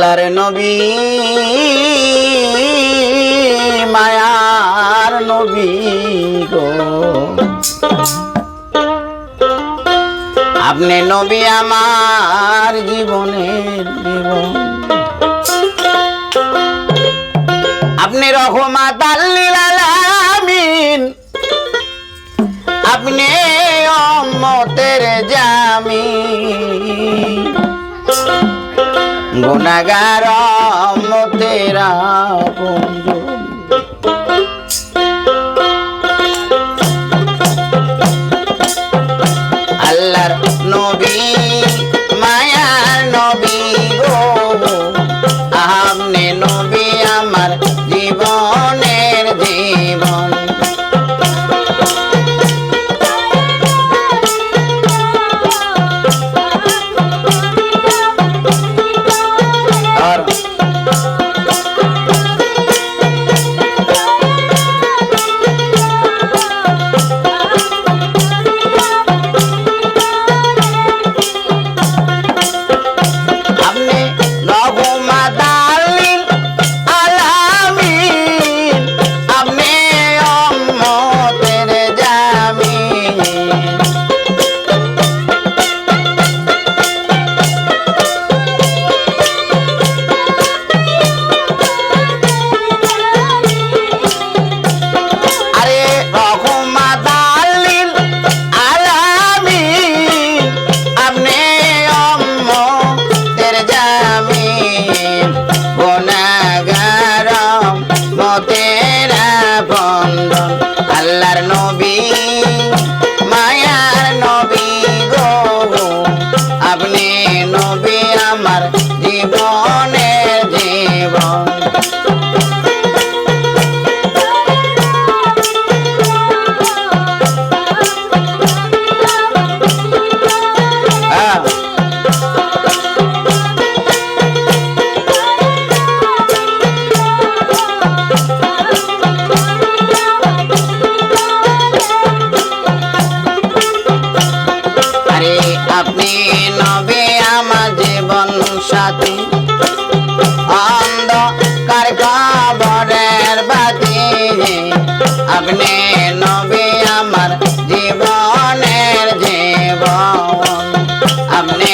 আল্লাহর নবী মায়ার নবী গো, আপনি নবী আমার জীবনের জীবন, আপনি রহমাত লিল আলামিন, আপনি উম্মতের জামিন, গুনাহগার উম্মতের আপনজন। আল্লাহর নবী মায়ার নবী গো, আপনি নবী আমার জীবনের জীবন। আল্লাহর নবী মায়ার নবী গো, আপনি নবী আমার জীবনের জীবন। আপনি নবী আমার জীবন সাথী, অন্ধকার কবরের বাতি, আপনি নবী আমার জীবনের জীবন, আপনি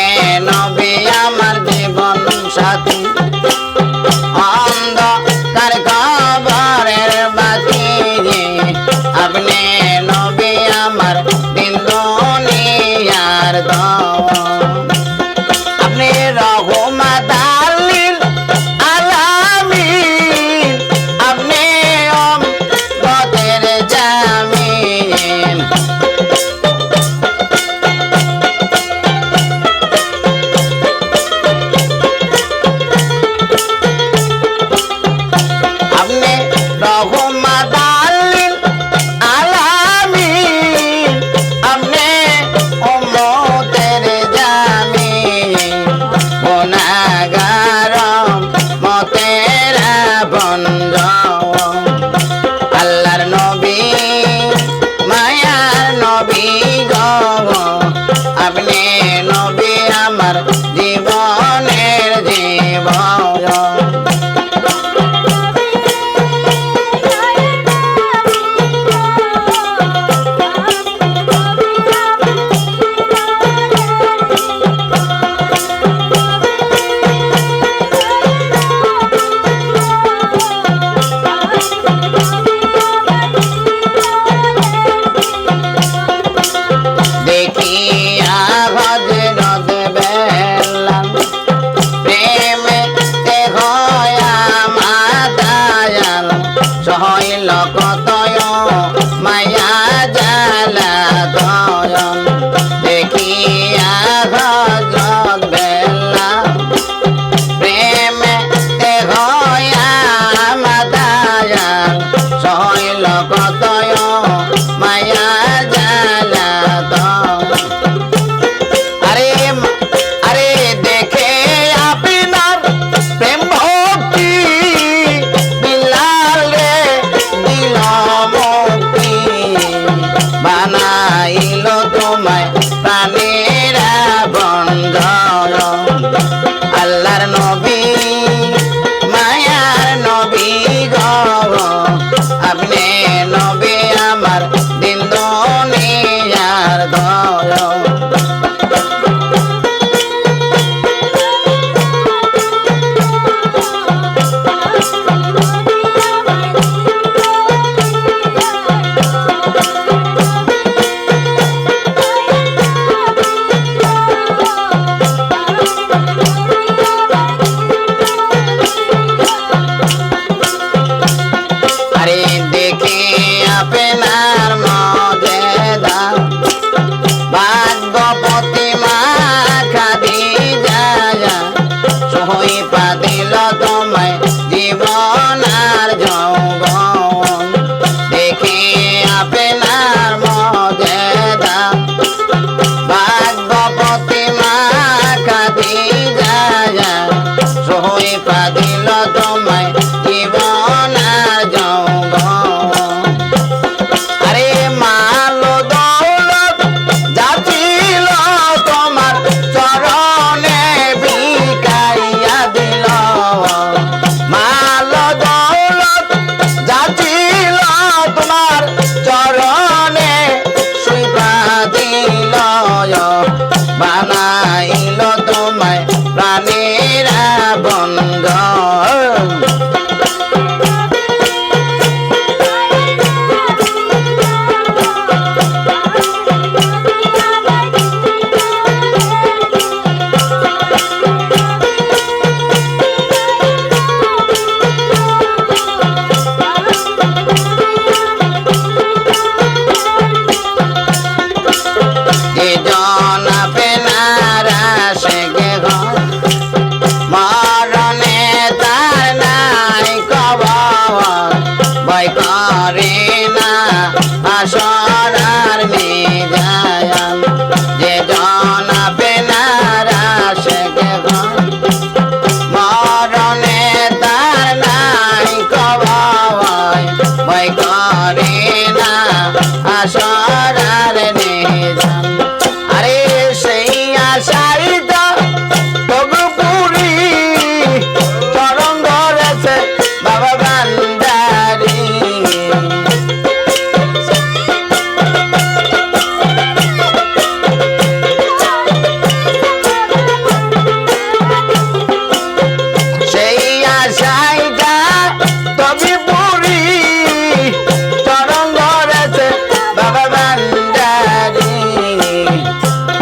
নবী আমার জীবন সাথী, অন্ধকার কবরের বাতি, আপনি নবী আমার দিন দুনিয়ার আপনি রহমাত লিল আলামিন, আপনি উম্মতের জামিন, আপনি রহমাত লিল আলামিন, আপনি উম্মতের জামিন, গুনাহগার উম্মতের আপনজন। আল্লাহর নবী মায়ার নবী গো, আপনি নবী আমার জীবনের জীবন। দেখিয়া হযরত বেলাল প্রেমেতে হয়া মাতায়াল, সহইল কতয় মায়া জ্বালা দয়াল। দেখিয়া হযরত বেলাল প্রেমেতে হয়া মাতায়াল, সহইল কতয় মায়া জ্বালা দয়াল। আরে দেখে আপনার প্রেম ভক্তি, বিলাল রে দিল মুক্তি, বানাইল তোমায় প্রাণের বন্ধন। আল্লাহর নবী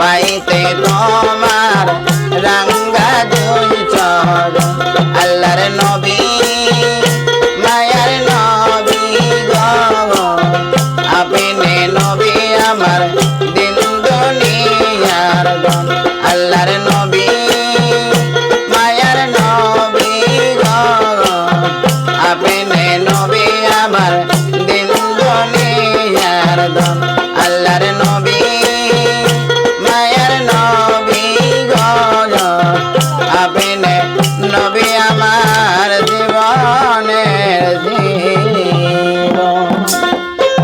পাইতে